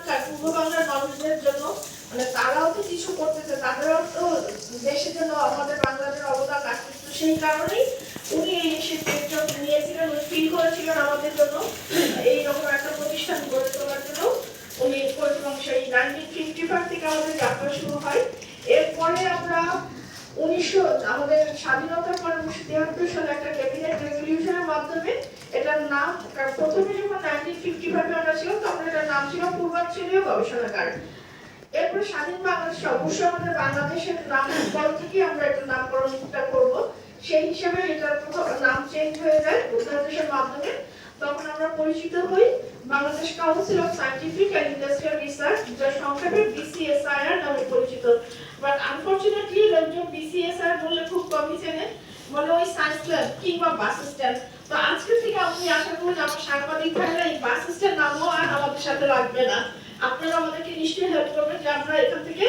এখানকার পূর্ব বাংলার মানুষদের জন্য মানে তারাও তো কিছু করতেছে, তাদেরও তো দেশের জন্য আমাদের বাংলাদেশের অবদান রাখতেছে। তো সেই কারণেই উনি এই সিদ্ধান্ত নিয়েছিলেন, উনি ফিল করেছিলেন আমাদের জন্য এইরকম একটা প্রতিষ্ঠান গড়ে তোলার জন্য উনি করেছিলেন। সেই 1955 থেকে আমাদের যাত্রা শুরু হয়। এরপরে আমরা আমাদের স্বাধীনতার পর 1973 সালে একটা ক্যাবিনেট রেজলিউশনের মাধ্যমে এটার নাম, প্রথমে যখন 1955 আমরা ছিল তখন এটার নাম ছিল পূর্বাঞ্চলীয় গবেষণাগার। এরপরে স্বাধীন বাংলাদেশ অবশ্যই আমাদের বাংলাদেশের নাম পর থেকে আমরা এটার নামকরণটা করব, সেই হিসাবে এটার নাম চেঞ্জ হয়ে যায় অধ্যাদেশের মাধ্যমে। তখন আমরা পরিচিত হই Bangladesh council of scientific and industrial research, যার সংক্ষেপে BCSIR নামে পরিচিত। বাট আনফরচুনেটলি লোকজন BCSIR বললে খুব কমই চেনে, বলে ওই সায়েন্স ল্যাব কিংবা বাস স্ট্যান্ড। তো আজকে থেকে আপনি আশা করুন আমার সাংবাদিক ভাইরা এই বাস স্ট্যান্ড নামও আর আমাদের সাথে লাগবে না। আপনারা আমাদেরকে নিশ্চয়ই হেল্প করবেন যে আমরা এখান থেকে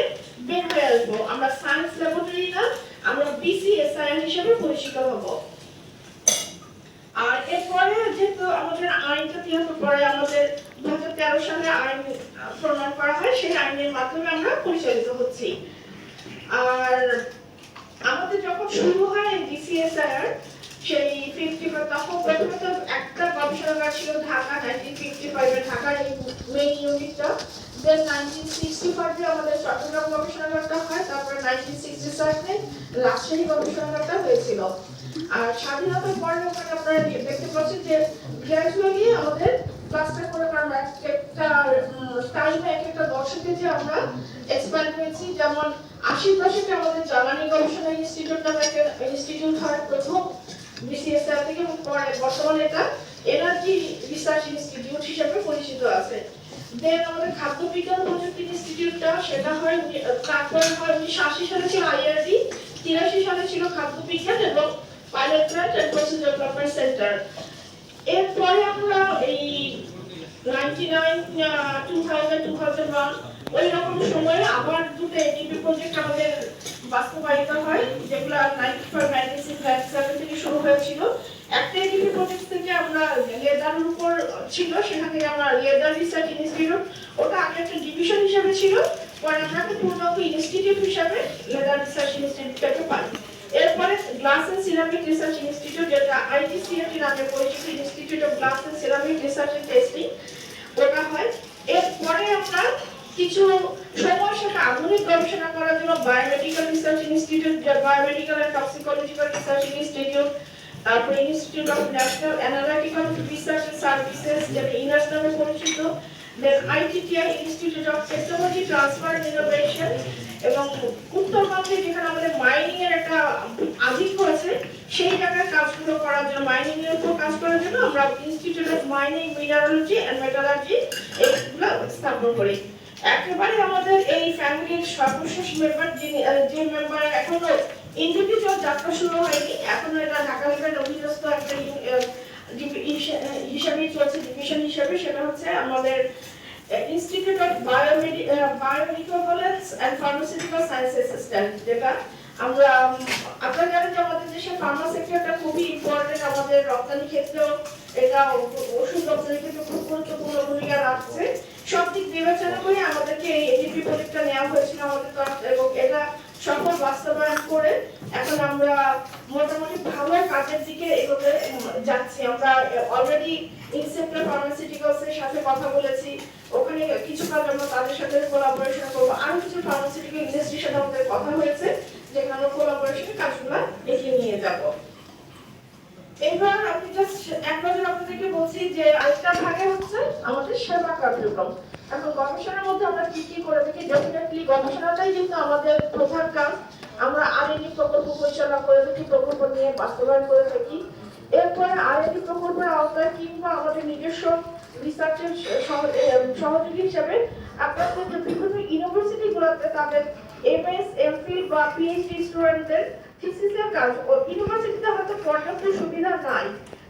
বের হয়ে আসবো। আমরা সায়েন্স ল্যাবরেটরি না, আমরা BCSIR হিসেবে পরিচিত হব। আর এরপরে যেহেতু আমাদের আইনটা 73 পরে আমাদের 2013 সালে আইন প্রণয়ন করা হয়, সেই আইনের মাধ্যমে আমরা পরিচালিত হচ্ছি। আর আমাদের যখন শুরু হয় BCSIR সেই 55 তখন প্রথমে তো একটা গবেষণাগার ছিল ঢাকা 1955 এ ঢাকার এই মেইন ইউনিটটা। দেন 1965 এ আমাদের চট্টগ্রাম গবেষণাগারটা হয়, তারপরে 1967 এ রাজশাহী গবেষণাগারটা হয়েছিল। আর স্বাধীনতার পরে ওখানে আপনারা দেখতে পাচ্ছেন যে গ্র্যাজুয়ালি আমাদের ক্লাস্টার করে আমরা একটা টাইমে একটা দশকে যে আমরা এক্সপ্যান্ড হয়েছি। যেমন 80 দশকে আমাদের জ্বালানি গবেষণা ইনস্টিটিউট নামে একটা ইনস্টিটিউট হয় প্রথম BCSIR থেকে, এবং পরে বর্তমানে এটা এনার্জি রিসার্চ ইনস্টিটিউট হিসেবে পরিচিত আছে। দেন আমাদের খাদ্য বিজ্ঞান প্রযুক্তি ইনস্টিটিউটটা সেটা হয়, তারপরে হয় 1980 সালে ছিল IRD, 83 সালে ছিল খাদ্য বিজ্ঞান এবং pilot plant and process development centre. এরপরে আমরা এই 99 2000 2001 ওই রকম সময়ে আবার দুটো এডিপি প্রজেক্ট আমাদের বাস্তবায়িত হয়, যেগুলো 95 96 97 থেকে শুরু হয়েছিল। একটা এডিপি প্রজেক্ট থেকে আমরা লেদারের উপর ছিল, সেখান থেকে আমরা লেদার রিসার্চ ইনস্টিটিউট, ওটা আগে একটা ডিভিশন হিসেবে ছিল, পরে আমরা একটা পূর্ণাঙ্গ ইনস্টিটিউট হিসেবে লেদার রিসার্চ ইনস্টিটিউটটাকে পাই। এরপরে glass and ceramic research institute, যেটা IGCAT নামে পরিচিত, institute of glass and ceramic research and testing, ওটা হয়। এরপরে আমরা কিছু সময় সাথে আধুনিক গবেষণা করার জন্য biomedical research institute, biomedical and toxicological research institute, তারপরে institute of national analytical research and services, যেটা ইনাস নামে পরিচিত। Then ITTI institute of technology transfer and innovation, এবং উত্তরবঙ্গে যেখানে আমাদের মাইনিং এর একটা আধিক্য আছে, সেই জায়গায় কাজগুলো করার জন্য, মাইনিং এর উপর কাজ করার জন্য আমরা institute of mining mineralogy and metallurgy এইগুলো স্থাপন করি। একেবারে আমাদের এই ফ্যামিলির সর্বশেষ মেম্বার যে মেম্বার এখনো ইন্ডিভিজুয়াল যাত্রা শুরু হয়নি, এখনো এটা ঢাকা লেভেল অধীনস্থ একটা হিসাবে চলছে, ডিভিশন হিসাবে, সেটা হচ্ছে আমাদের institute of bioequivalence and pharmaceutical sciences system, যেটা আমরা আপনারা জানেন যে আমাদের দেশের ফার্মা সেক্টরটা খুবই ইম্পর্টেন্ট, আমাদের রপ্তানি ক্ষেত্রেও এটা ওষুধ রপ্তানি ক্ষেত্রে খুব গুরুত্বপূর্ণ ভূমিকা রাখছে। সব দিক বিবেচনা করে আমাদেরকে এই এডিপি প্রজেক্টটা নেওয়া হয়েছিল আমাদের তরফ, এবং এটা সফল বাস্তবায়ন করে এখন আমরা মোটামুটি ভালো কাজের দিকে এগোতে যাচ্ছি। আমরা অলরেডি ইনসেপ্টার ফার্মাসিউটিক্যালস এর সাথে কথা বলেছি, ওখানে কিছু কাজ আমরা তাদের সাথে কোলাবোরেশন করবো। আরো কিছু ফার্মাসিউটিক্যাল ইন্ডাস্ট্রির সাথে আমাদের কথা হয়েছে, যেখানে কোলাবোরেশনের কাজগুলো এগিয়ে নিয়ে যাব। এবার আমি জাস্ট এক নজর আপনাদেরকে বলছি যে আরেকটা ভাগে হচ্ছে আমাদের সেবা কার্যক্রম। এখন গবেষণার মধ্যে আমরা কি কি করে থাকি, ডেফিনেটলি গবেষণাটাই কিন্তু আমাদের প্রধান কাজ। আমরা R&D প্রকল্প পরিচালনা করে থাকি, প্রকল্প নিয়ে বাস্তবায়ন করে থাকি। এরপরে R&D প্রকল্পের আওতায় কিংবা আমাদের নিজস্ব রিসার্চের সহযোগী হিসেবে আপনাদের যে বিভিন্ন ইউনিভার্সিটিগুলোতে তাদের MS, MPhil বা PhD স্টুডেন্টদের থিসিসের কাজ, ইউনিভার্সিটিতে হয়তো পর্যাপ্ত সুবিধা নাই,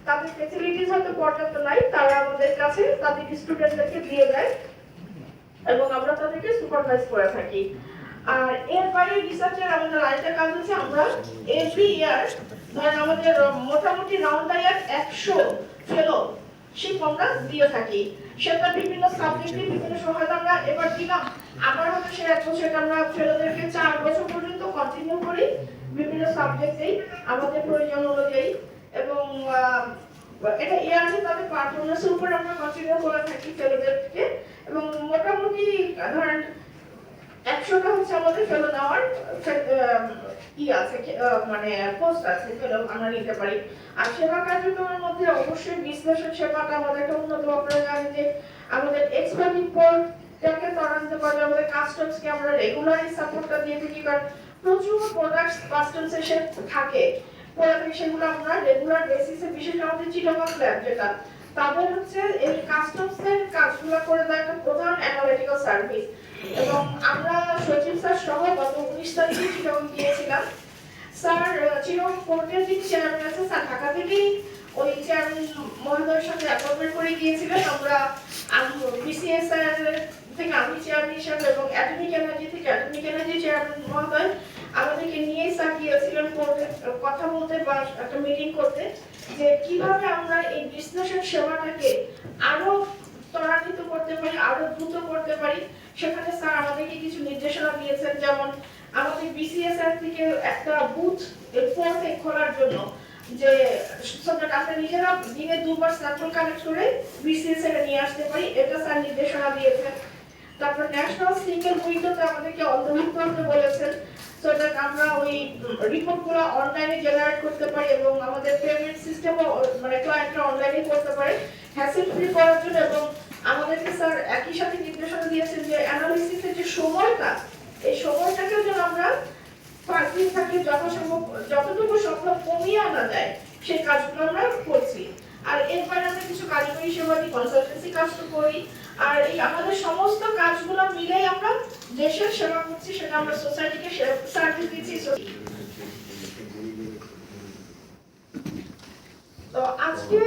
তাদের ফ্যাসিলিটিস হয়তো পর্যাপ্ত নাই, তারা আমাদের কাছে তাদের স্টুডেন্টদেরকে দিয়ে দেয় এবং আমরা তাদেরকে সুপারভাইজ করে থাকি। আর এর বাইরে রিসার্চের আমাদের আরেকটা কাজ হচ্ছে আমরা এভরি ইয়ার ধরেন আমাদের মোটামুটি রাউন্ড ইয়ার 100 ফেলো শিপ আমরা দিয়ে থাকি। সেটা বিভিন্ন সাবজেক্টে বিভিন্ন সহায়তা আমরা এবার দিলাম, আবার হয়তো সে এক বছর আমরা ফেলোদেরকে 4 বছর পর্যন্ত কন্টিনিউ করি বিভিন্ন সাবজেক্টেই আমাদের প্রয়োজন অনুযায়ী, এবং এটা ইয়ারলি তাদের পারফরমেন্সের উপর আমরা কন্টিনিউ করে থাকি ফেলোদেরকে। এবং মোটামুটি ধরেন 100টা হচ্ছে আমাদের ফেলো নেওয়ার আছে, মানে পোস্ট আছে ফেলো আমরা নিতে পারি। আর সেবা কার্যক্রমের মধ্যে অবশ্যই বিশ্লেষণ সেবাটা আমাদের একটা উন্নত। আপনারা জানেন যে আমাদের এক্সপার্ট রিপোর্টটাকে ত্বরান্বিত করে, আমাদের কাস্টমসকে আমরা রেগুলারই সাপোর্টটা দিয়ে থাকি, কারণ প্রচুর প্রোডাক্টস কাস্টমস এসে থাকে সেগুলো আমরা রেগুলার বেসিসে, বিশেষ আমাদের চিটাগং ল্যাব যেটা তাদের হচ্ছে এই কাস্টমসের কাজগুলো করে দেয় একটা প্রধান অ্যানালিটিক্যাল সার্ভিস। এবং আমরা সচিব স্যার সহ গত 19 তারিখে চিটাগং গিয়েছিলাম। স্যার চিটাগং কোর্টের যিনি চেয়ারম্যান আছে স্যার ঢাকা থেকেই ওই চেয়ারম্যান মহোদয়ের সাথে অ্যাপয়েন্টমেন্ট করে গিয়েছিলেন। আমরা বিসিএস স্যার থেকে আমি চেয়ারম্যান হিসাবে এবং অ্যাটমিক এনার্জি থেকে অ্যাটমিক এনার্জি চেয়ারম্যান মহোদয় আমাদেরকে নিয়ে স্যার গিয়েছিলেন কোর্টে কথা বলতে বা একটা মিটিং করতে, যে কিভাবে আমরা এই বিশ্লেষণ সেবাটাকে আরো ত্বরান্বিত করতে পারি, আরো দ্রুত করতে পারি। সেখানে স্যার আমাদেরকে কিছু নির্দেশনা দিয়েছেন, যেমন আমাদের বিসিএস এর থেকে একটা বুথ ফোর্থে খোলার জন্য, যে আমরা নিজেরা দিনে 2 বার স্যাম্পল কালেক্ট করে বিসিএস এর নিয়ে আসতে পারি, এটা স্যার নির্দেশনা দিয়েছেন। তারপর ন্যাশনাল সিঙ্গেল উইন্ডোতে আমাদেরকে অন্তর্ভুক্ত হতে বলেছেন, সো দ্যাট আমরা ওই রিপোর্টগুলো অনলাইনে জেনারেট করতে পারি এবং আমাদের পেমেন্ট সিস্টেমও মানে ক্লায়েন্টরা অনলাইনে করতে পারে হ্যাসেল ফ্রি করার জন্য। এবং আমাদেরকে স্যার একই সাথে নির্দেশনা দিয়েছেন যে অ্যানালিসিসের যে সময়টা, এই সময়টাকে যেন আমরা পার্কিং থাকে যথাসম্ভব যতটুকু সম্ভব কমিয়ে আনা যায় সেই কাজগুলো আমরা করছি। আর এরপরে আমরা কিছু কারিগরি সেবা দিই, কনসালটেন্সি কাজ তো করি। আর এই আমাদের সমস্ত কাজগুলো মিলেই আমরা দেশের সেবা করছি, সেটা আমরা সোসাইটিকে সার্ভিস দিচ্ছি। তো আজকে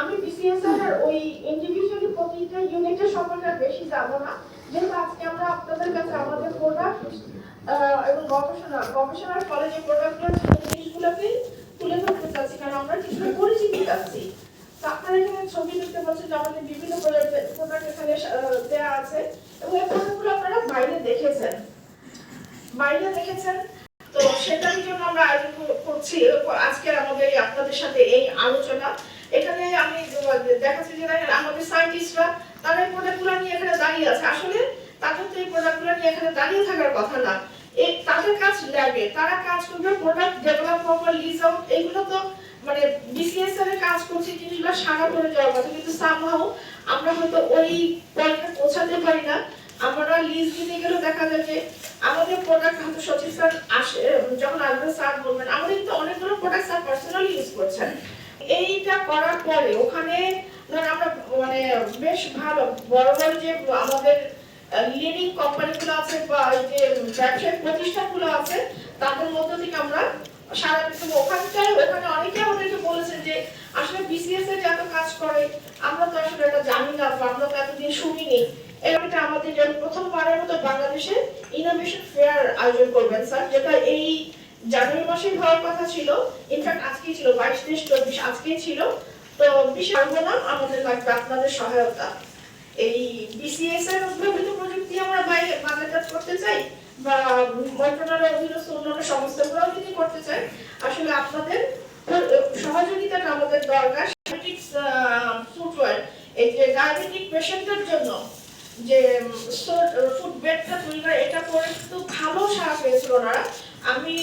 আমি বিসিএস এর ওই ইন্ডিভিজুয়ালি প্রতিটা ইউনিটের সম্পর্কে বেশি জানবো না, যেহেতু আজকে আমরা আপনাদের কাছে আমাদের প্রোডাক্ট এবং গবেষণার ফলে যে প্রোডাক্টের জিনিসগুলোকে তুলে ধরতে চাচ্ছি, কারণ আমরা কিছুটা পরিচিতি চাচ্ছি। তো আপনারা এখানে ছবি দেখতে পাচ্ছেন যে আমাদের বিভিন্ন প্রোডাক্ট এখানে দেওয়া আছে, এবং এই প্রোডাক্টগুলো আপনারা বাইরে দেখেছেন। তো সেটার জন্য আমরা আয়োজন করছি আজকে আমাদের আপনাদের সাথে এই আলোচনা। এখানে আমি দেখাচ্ছি যে আমাদের সায়েন্টিস্টরা তারা এই প্রোডাক্টগুলো নিয়ে এখানে দাঁড়িয়ে আছে। আসলে তাদের তো এই প্রোডাক্টগুলো নিয়ে এখানে দাঁড়িয়ে থাকার কথা না, এই তাদের কাজ ল্যাবে, তারা কাজ করবে প্রোডাক্ট ডেভেলপ করবে, লিজ আউট, এইগুলো তো মানে বিসিএস এর কাজ করছে, জিনিসগুলো সারা করে যাওয়ার কথা, কিন্তু সামহাউ আমরা হয়তো ওই পয়েন্টে পৌঁছাতে পারি না। আমরা লিজ দিতে গেলেও দেখা যায় যে আমাদের প্রোডাক্ট হয়তো সচিব স্যার আসে, যখন আসবে স্যার বলবেন আমাদের কিন্তু অনেকগুলো প্রোডাক্ট স্যার পার্সোনালি ইউজ করছেন। এইটা করার পরে ওখানে আমরা মানে বেশ ভালো বড় বড় যে আমাদের লিডিং কোম্পানিগুলো আছে বা যে ব্যবসায়িক প্রতিষ্ঠানগুলো আছে তাদের মধ্য থেকে আমরা সারা বিশ্বে ওখানে অনেকে আমাদেরকে বলেছেন যে আসলে বিসিএস এর এত কাজ করে আমরা তো আসলে এটা জানি না বা আমরা তো এতদিন শুনিনি। এটা আমাদের প্রথমবারের মতো বাংলাদেশে ইনোভেশন ফেয়ার আয়োজন করবেন স্যার, যেটা এই জানুয়ারি মাসে হওয়ার কথা ছিল, ইনফ্যাক্ট আজকেই ছিল, 22, 23, 24 আজকেই ছিল। তো বিশাল না আমাদের লাগবে আপনাদের সহায়তা। এই বিসিএস এর উদ্ভাবিত প্রযুক্তি আমরা বাজারজাত করতে চাই বা মন্ত্রণালয়ের অধীনস্থ অন্যান্য সংস্থাগুলোও যদি করতে চাই, আসলে আপনাদের সহযোগিতাটা আমাদের দরকার। ফুটওয়্যার এই যে ডায়াবেটিক পেশেন্টদের জন্য যে ফুড বেডটা তৈরি করে, এটা করে কিন্তু ভালো সাড়া পেয়েছিল ওনারা। আমি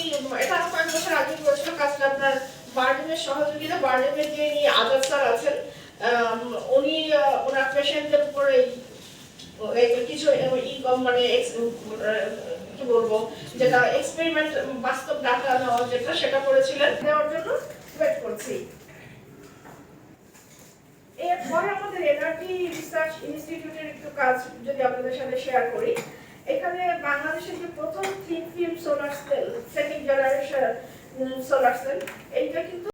এটা আরো কয়েক বছর আগে করেছিল কাজটা, আপনার বার্ডেমের সহযোগিতা, বার্ডেমের যে আজাদ স্যার আছেন উনি ওনার পেশেন্টদের উপরে কিছু মানে কি বলবো যেটা এক্সপেরিমেন্ট বাস্তব ডাটা নেওয়া যেটা সেটা করেছিলেন, দেওয়ার জন্য ওয়েট করছি। এরপরে আমাদের এনার্জি রিসার্চ ইনস্টিটিউটের একটু কাজ যদি আপনাদের সাথে শেয়ার করি। এখানে বাংলাদেশের যে প্রথম thin film solar cell, second generation solar cell, এইটা কিন্তু